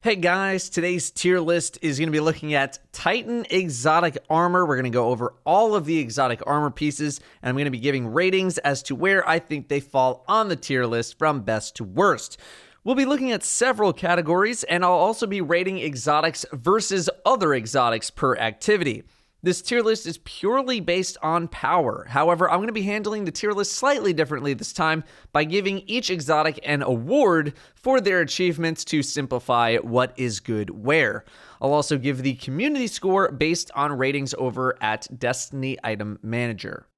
Hey guys, today's tier list is going to be looking at Titan exotic armor. We're going to go over all of the exotic armor pieces, and I'm going to be giving ratings as to where I think they fall on the tier list from best to worst. We'll be looking at several categories, and I'll also be rating exotics versus other exotics per activity. This tier list is purely based on power. However, I'm going to be handling the tier list slightly differently this time by giving each exotic an award for their achievements to simplify what is good where. I'll also give the community score based on ratings over at Destiny Item Manager.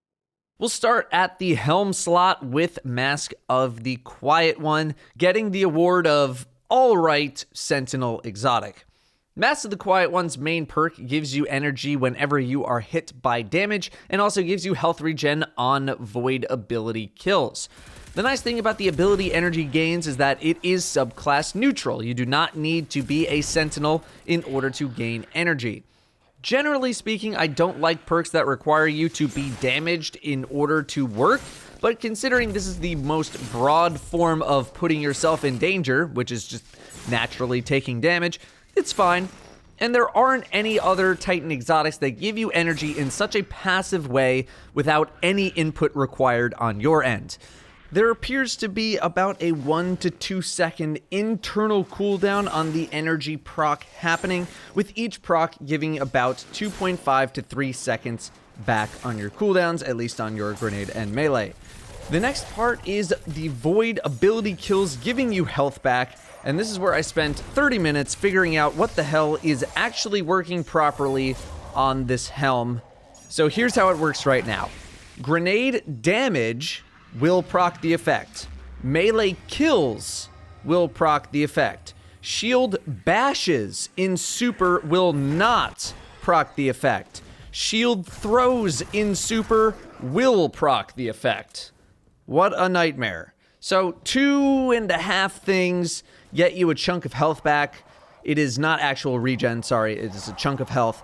We'll start at the helm slot with Mask of the Quiet One, getting the award of Alright Sentinel Exotic. Mask of the Quiet One's main perk gives you energy whenever you are hit by damage, and also gives you health regen on void ability kills. The nice thing about the ability energy gains is that it is subclass neutral. You do not need to be a sentinel in order to gain energy. Generally speaking, I don't like perks that require you to be damaged in order to work, but considering this is the most broad form of putting yourself in danger, which is just naturally taking damage, it's fine. And there aren't any other Titan exotics that give you energy in such a passive way without any input required on your end. There appears to be about a 1 to 2 second internal cooldown on the energy proc happening, with each proc giving about 2.5 to 3 seconds back on your cooldowns, at least on your grenade and melee. The next part is the void ability kills giving you health back, and this is where I spent 30 minutes figuring out what the hell is actually working properly on this helm. So here's how it works right now. Grenade damage will proc the effect. Melee kills will proc the effect. Shield bashes in super will not proc the effect. Shield throws in super will proc the effect. What a nightmare. So 2.5 things get you a chunk of health back. It is not actual regen, sorry, it is a chunk of health.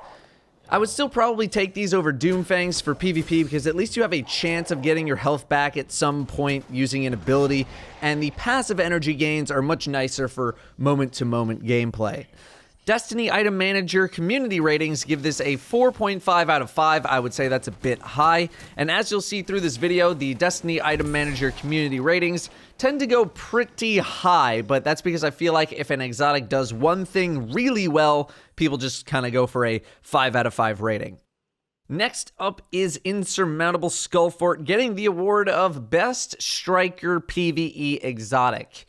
I would still probably take these over Doomfangs for PvP because at least you have a chance of getting your health back at some point using an ability, and the passive energy gains are much nicer for moment-to-moment gameplay. Destiny Item Manager community ratings give this a 4.5 out of 5. I would say that's a bit high. And as you'll see through this video, the Destiny Item Manager community ratings tend to go pretty high, but that's because I feel like if an exotic does one thing really well, people just kind of go for a 5 out of 5 rating. Next up is Insurmountable Skullfort, getting the award of Best Striker PvE Exotic.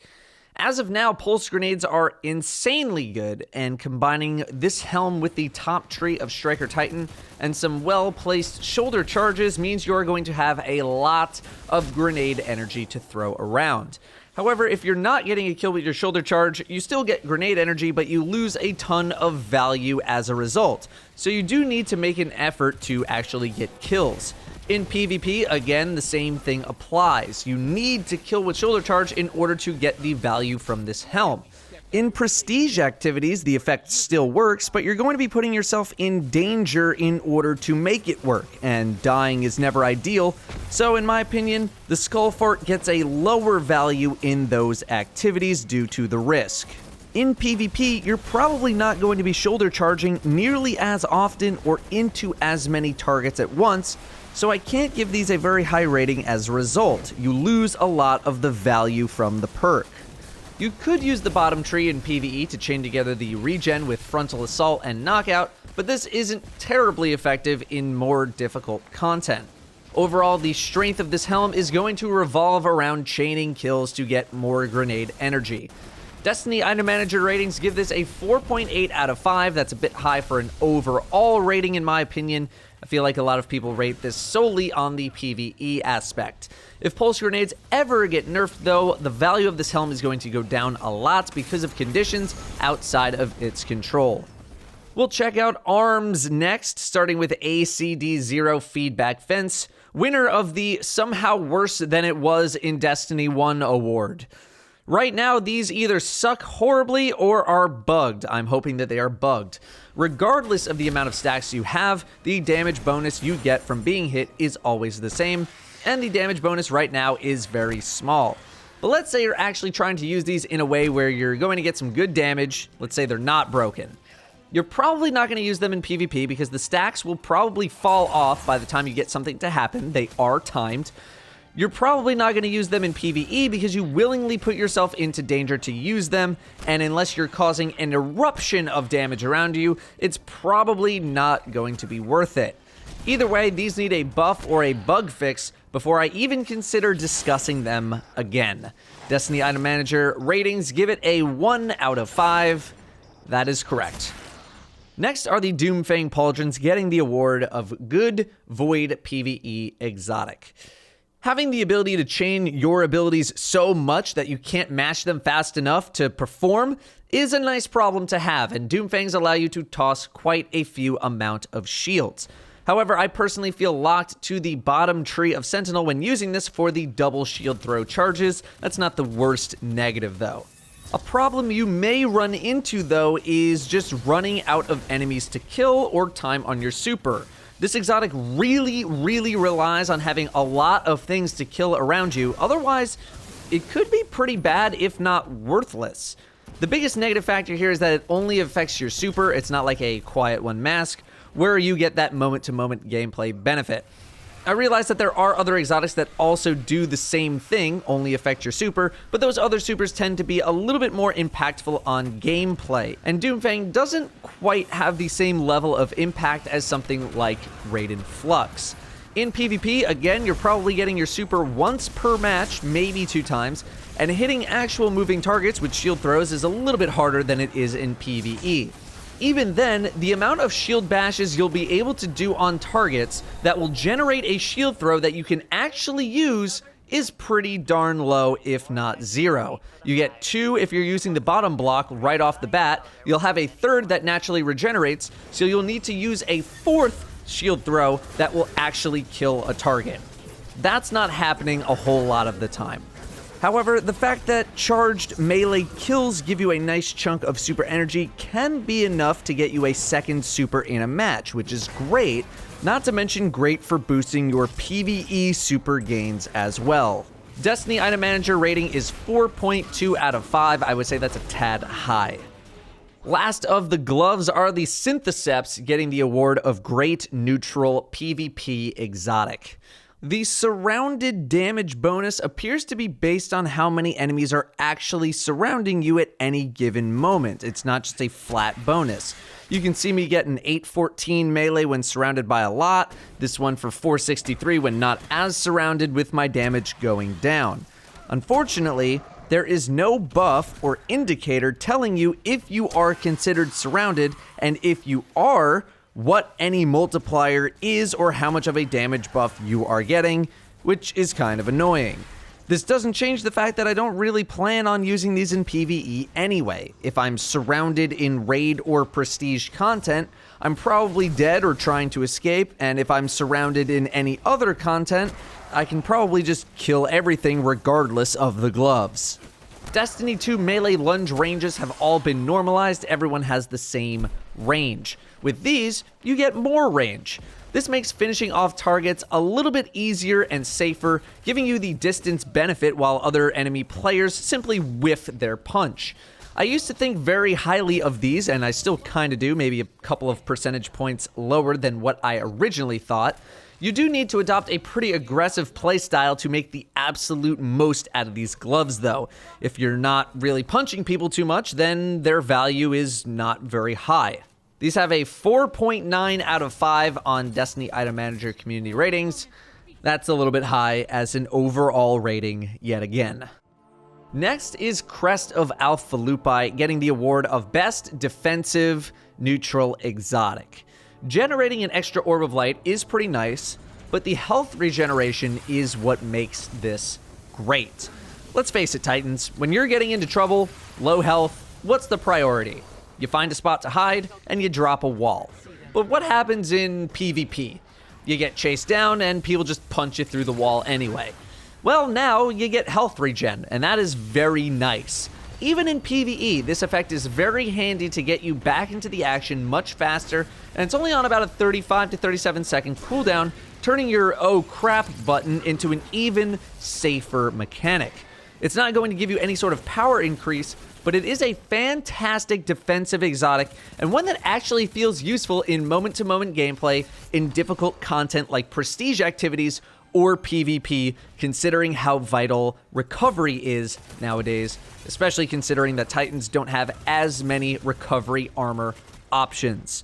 As of now, pulse grenades are insanely good, and combining this helm with the top tree of Striker Titan and some well-placed shoulder charges means you're going to have a lot of grenade energy to throw around. However, if you're not getting a kill with your shoulder charge, you still get grenade energy, but you lose a ton of value as a result. So you do need to make an effort to actually get kills. In PvP, again, the same thing applies. You need to kill with shoulder charge in order to get the value from this helm. In prestige activities, the effect still works, but you're going to be putting yourself in danger in order to make it work, and dying is never ideal, so in my opinion, the Skullfort gets a lower value in those activities due to the risk. In PvP, you're probably not going to be shoulder charging nearly as often or into as many targets at once, so I can't give these a very high rating as a result. You lose a lot of the value from the perk. You could use the bottom tree in PvE to chain together the regen with frontal assault and knockout, but this isn't terribly effective in more difficult content. Overall, the strength of this helm is going to revolve around chaining kills to get more grenade energy. Destiny Item Manager ratings give this a 4.8 out of 5. That's a bit high for an overall rating in my opinion. I feel like a lot of people rate this solely on the PvE aspect. If pulse grenades ever get nerfed though, the value of this helm is going to go down a lot because of conditions outside of its control. We'll check out arms next, starting with ACD0 Feedback Fence, winner of the somehow worse than it was in Destiny 1 award. Right now, these either suck horribly or are bugged. I'm hoping that they are bugged. Regardless of the amount of stacks you have, the damage bonus you get from being hit is always the same, and the damage bonus right now is very small. But let's say you're actually trying to use these in a way where you're going to get some good damage. Let's say they're not broken. You're probably not going to use them in PvP because the stacks will probably fall off by the time you get something to happen. They are timed. You're probably not going to use them in PvE because you willingly put yourself into danger to use them, and unless you're causing an eruption of damage around you, it's probably not going to be worth it. Either way, these need a buff or a bug fix before I even consider discussing them again. Destiny Item Manager ratings give it a 1 out of 5. That is correct. Next are the Doomfang Pauldrons getting the award of Good Void PvE Exotic. Having the ability to chain your abilities so much that you can't mash them fast enough to perform is a nice problem to have, and Doomfangs allow you to toss quite a few amount of shields. However, I personally feel locked to the bottom tree of Sentinel when using this for the double shield throw charges. That's not the worst negative though. A problem you may run into though is just running out of enemies to kill or time on your super. This exotic really relies on having a lot of things to kill around you, otherwise it could be pretty bad if not worthless. The biggest negative factor here is that it only affects your super. It's not like a Quiet One mask, where you get that moment-to-moment gameplay benefit. I realize that there are other exotics that also do the same thing, only affect your super, but those other supers tend to be a little bit more impactful on gameplay, and Doomfang doesn't quite have the same level of impact as something like Raiden Flux. In PvP, again, you're probably getting your super once per match, maybe 2 times, and hitting actual moving targets with shield throws is a little bit harder than it is in PvE. Even then, the amount of shield bashes you'll be able to do on targets that will generate a shield throw that you can actually use is pretty darn low, if not 0. You get 2 if you're using the bottom block right off the bat. You'll have a 3rd that naturally regenerates, so you'll need to use a 4th shield throw that will actually kill a target. That's not happening a whole lot of the time. However, the fact that charged melee kills give you a nice chunk of super energy can be enough to get you a 2nd super in a match, which is great, not to mention great for boosting your PvE super gains as well. Destiny Item Manager rating is 4.2 out of 5. I would say that's a tad high. Last of the gloves are the Synthoceps getting the award of Great Neutral PvP Exotic. The surrounded damage bonus appears to be based on how many enemies are actually surrounding you at any given moment. It's not just a flat bonus. You can see me get an 814 melee when surrounded by a lot, this one for 463 when not as surrounded, with my damage going down. Unfortunately, there is no buff or indicator telling you if you are considered surrounded, and if you are, what any multiplier is or how much of a damage buff you are getting, which is kind of annoying. This doesn't change the fact that I don't really plan on using these in PvE anyway. If I'm surrounded in raid or prestige content, I'm probably dead or trying to escape, and if I'm surrounded in any other content, I can probably just kill everything regardless of the gloves. Destiny 2 melee lunge ranges have all been normalized. Everyone has the same range. With these, you get more range. This makes finishing off targets a little bit easier and safer, giving you the distance benefit while other enemy players simply whiff their punch. I used to think very highly of these, and I still kind of do, maybe a couple of percentage points lower than what I originally thought. You do need to adopt a pretty aggressive playstyle to make the absolute most out of these gloves though. If you're not really punching people too much, then their value is not very high. These have a 4.9 out of 5 on Destiny Item Manager community ratings. That's a little bit high as an overall rating yet again. Next is Crest of Alpha Lupi getting the award of Best Defensive Neutral Exotic. Generating an extra orb of light is pretty nice, but the health regeneration is what makes this great. Let's face it, Titans, when you're getting into trouble, low health, what's the priority? You find a spot to hide, and you drop a wall. But what happens in PvP? You get chased down, and people just punch you through the wall anyway. Well, now you get health regen, and that is very nice. Even in PvE, this effect is very handy to get you back into the action much faster, and it's only on about a 35 to 37 second cooldown, turning your oh crap button into an even safer mechanic. It's not going to give you any sort of power increase, but it is a fantastic defensive exotic, and one that actually feels useful in moment-to-moment gameplay in difficult content like prestige activities or PvP, considering how vital recovery is nowadays, especially considering that Titans don't have as many recovery armor options.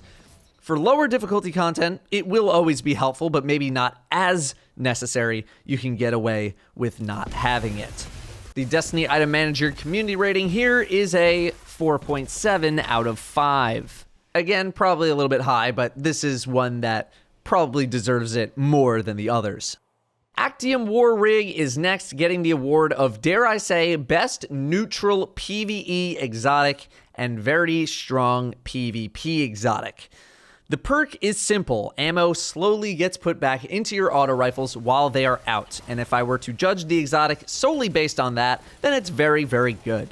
For lower difficulty content, it will always be helpful, but maybe not as necessary. You can get away with not having it. The Destiny Item Manager community rating here is a 4.7 out of 5. Again, probably a little bit high, but this is one that probably deserves it more than the others. Actium War Rig is next, getting the award of, dare I say, Best Neutral PvE Exotic and Very Strong PvP Exotic. The perk is simple. Ammo slowly gets put back into your auto rifles while they are out, and if I were to judge the exotic solely based on that, then it's very, very good.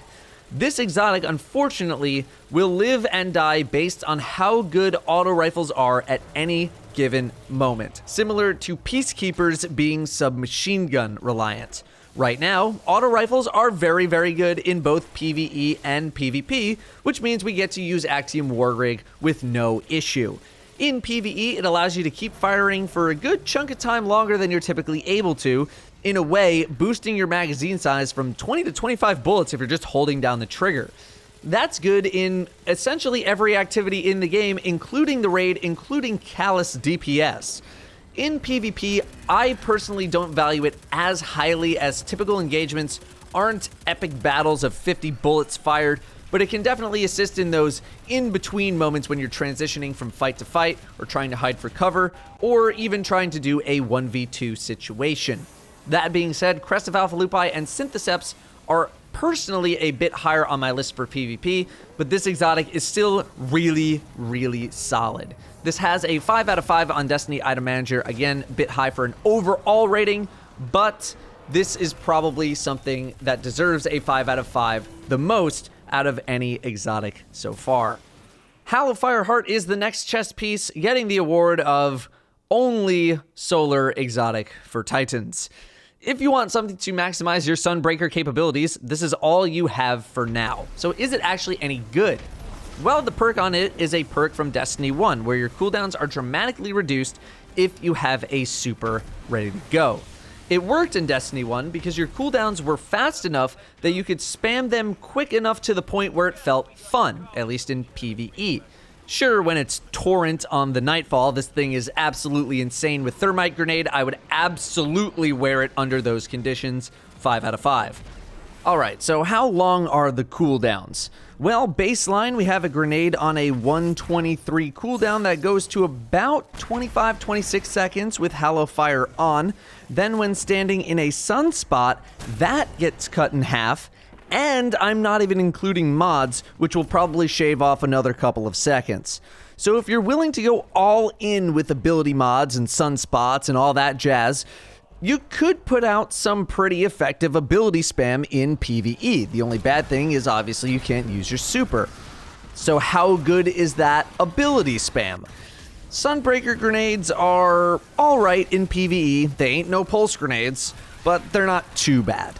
This exotic, unfortunately, will live and die based on how good auto rifles are at any given moment, similar to Peacekeepers being submachine gun reliant. Right now, auto rifles are very, very good in both PvE and PvP, which means we get to use Actium War Rig with no issue. In PvE, it allows you to keep firing for a good chunk of time longer than you're typically able to, in a way boosting your magazine size from 20 to 25 bullets if you're just holding down the trigger. That's good in essentially every activity in the game, including the raid, including Callous DPS. In PvP, I personally don't value it as highly, as typical engagements aren't epic battles of 50 bullets fired, but it can definitely assist in those in-between moments when you're transitioning from fight to fight, or trying to hide for cover, or even trying to do a 1v2 situation. That being said, Crest of Alpha Lupi and Synthoceps are personally a bit higher on my list for PvP, but this exotic is still really, really solid. This has a 5 out of 5 on Destiny Item Manager, again, a bit high for an overall rating, but this is probably something that deserves a 5 out of 5 the most out of any exotic so far. Hallowfire Heart is the next chest piece, getting the award of only solar exotic for Titans. If you want something to maximize your Sunbreaker capabilities, this is all you have for now. So is it actually any good? Well, the perk on it is a perk from Destiny 1, where your cooldowns are dramatically reduced if you have a super ready to go. It worked in Destiny 1 because your cooldowns were fast enough that you could spam them quick enough to the point where it felt fun, at least in PvE. Sure, when it's Torrent on the Nightfall, this thing is absolutely insane. With Thermite Grenade, I would absolutely wear it under those conditions. 5 out of 5. Alright, so how long are the cooldowns? Well, baseline, we have a grenade on a 123 cooldown that goes to about 25-26 seconds with Hallowfire on. Then when standing in a sunspot, that gets cut in half. And I'm not even including mods, which will probably shave off another couple of seconds. So if you're willing to go all in with ability mods and sunspots and all that jazz, you could put out some pretty effective ability spam in PvE. The only bad thing is obviously you can't use your super. So how good is that ability spam? Sunbreaker grenades are alright in PvE. They ain't no pulse grenades, but they're not too bad.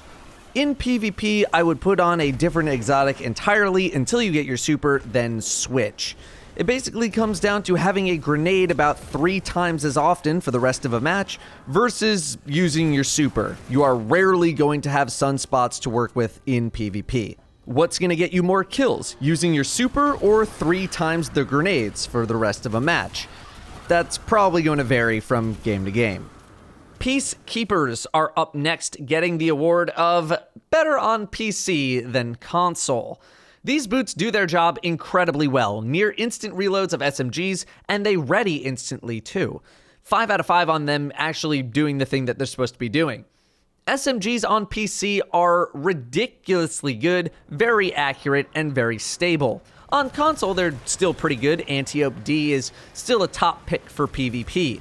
In PvP, I would put on a different exotic entirely until you get your super, then switch. It basically comes down to having a grenade about 3 times as often for the rest of a match versus using your super. You are rarely going to have sunspots to work with in PvP. What's going to get you more kills? Using your super or 3 times the grenades for the rest of a match? That's probably going to vary from game to game. Peacekeepers are up next, getting the award of better on PC than console. These boots do their job incredibly well, near instant reloads of SMGs, and they ready instantly too. 5 out of 5 on them actually doing the thing that they're supposed to be doing. SMGs on PC are ridiculously good, very accurate, and very stable. On console, they're still pretty good. Antiope D is still a top pick for PvP.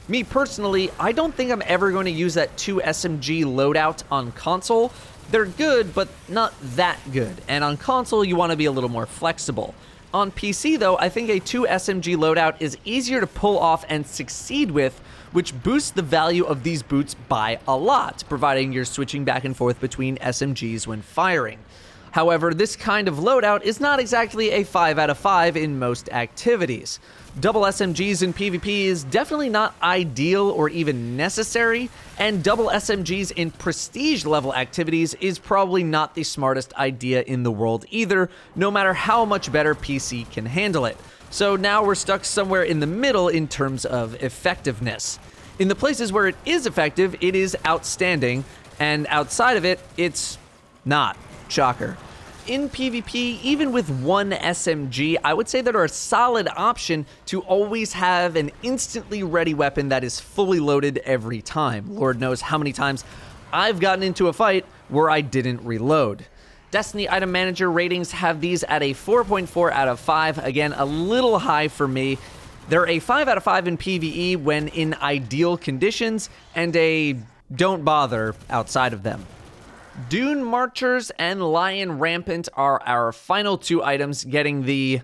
Me personally, I don't think I'm ever going to use that 2 SMG loadout on console. They're good, but not that good. And on console, you want to be a little more flexible. On PC, though, I think a 2 SMG loadout is easier to pull off and succeed with, which boosts the value of these boots by a lot, providing you're switching back and forth between SMGs when firing. However, this kind of loadout is not exactly a 5 out of 5 in most activities. Double SMGs in PvP is definitely not ideal or even necessary, and double SMGs in prestige level activities is probably not the smartest idea in the world either, no matter how much better PC can handle it. So now we're stuck somewhere in the middle in terms of effectiveness. In the places where it is effective, it is outstanding, and outside of it, it's not. Shocker. In PvP, even with one SMG, I would say that are a solid option to always have an instantly ready weapon that is fully loaded every time. Lord knows how many times I've gotten into a fight where I didn't reload. Destiny Item Manager ratings have these at a 4.4 out of 5. Again, a little high for me. They're a 5 out of 5 in PvE when in ideal conditions, and a don't bother outside of them. Dunemarchers and Lion Rampant are our final 2 items, getting the...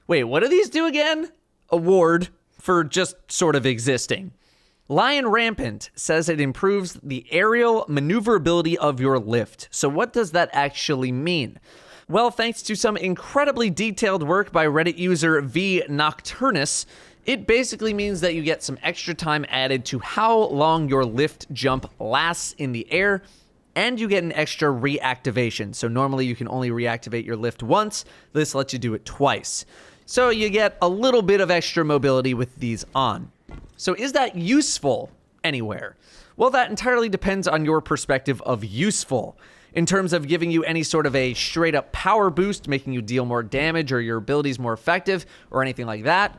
Wait, what do these do again? Award for just sort of existing. Lion Rampant says it improves the aerial maneuverability of your lift. So what does that actually mean? Well, thanks to some incredibly detailed work by Reddit user V Nocturnus, it basically means that you get some extra time added to how long your lift jump lasts in the air, and you get an extra reactivation. So normally you can only reactivate your lift once. This lets you do it twice. So you get a little bit of extra mobility with these on. So is that useful anywhere? Well, that entirely depends on your perspective of useful. In terms of giving you any sort of a straight up power boost, making you deal more damage or your abilities more effective or anything like that,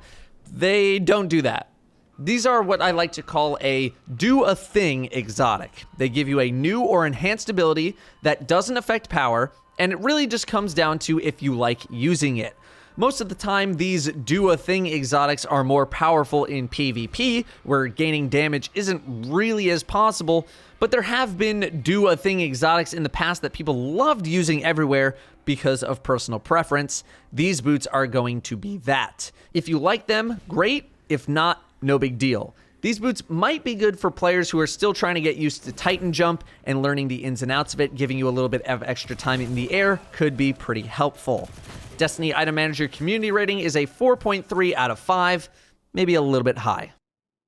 they don't do that. These are what I like to call a do-a-thing exotic. They give you a new or enhanced ability that doesn't affect power, and it really just comes down to if you like using it. Most of the time, these do-a-thing exotics are more powerful in PvP, where gaining damage isn't really as possible, but there have been do-a-thing exotics in the past that people loved using everywhere because of personal preference. These boots are going to be that. If you like them, great. If not, no big deal. These boots might be good for players who are still trying to get used to Titan Jump and learning the ins and outs of it. Giving you a little bit of extra time in the air could be pretty helpful. Destiny Item Manager community rating is a 4.3 out of 5, maybe a little bit high.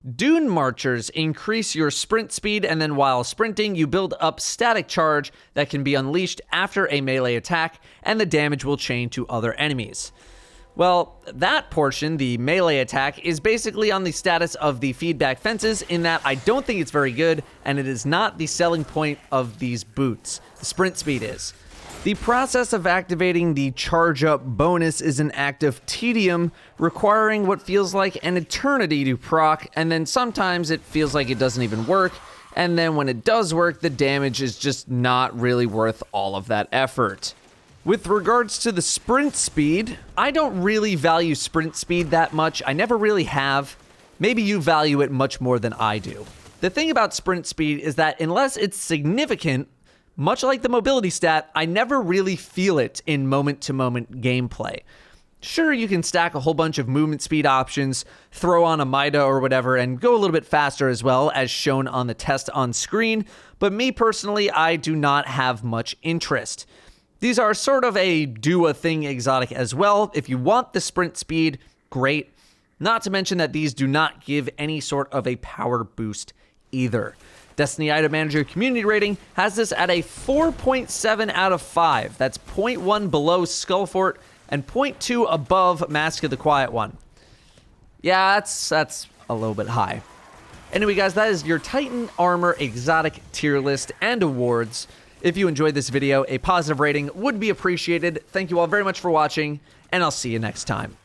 Dunemarchers increase your sprint speed, and then while sprinting, you build up static charge that can be unleashed after a melee attack, and the damage will chain to other enemies. Well, that portion, the melee attack, is basically on the status of the feedback fences in that I don't think it's very good, and it is not the selling point of these boots. The sprint speed is. The process of activating the charge up bonus is an act of tedium, requiring what feels like an eternity to proc, and then sometimes it feels like it doesn't even work, and then when it does work, the damage is just not really worth all of that effort. With regards to the sprint speed, I don't really value sprint speed that much. I never really have. Maybe you value it much more than I do. The thing about sprint speed is that unless it's significant, much like the mobility stat, I never really feel it in moment-to-moment gameplay. Sure, you can stack a whole bunch of movement speed options, throw on a Mida or whatever, and go a little bit faster as well, as shown on the test on screen, but me personally, I do not have much interest. These are sort of a do-a-thing exotic as well. If you want the sprint speed, great. Not to mention that these do not give any sort of a power boost either. Destiny Item Manager community rating has this at a 4.7 out of 5. That's 0.1 below Skullfort and 0.2 above Mask of the Quiet One. Yeah, that's a little bit high. Anyway, guys, that is your Titan Armor exotic tier list and awards. If you enjoyed this video, a positive rating would be appreciated. Thank you all very much for watching, and I'll see you next time.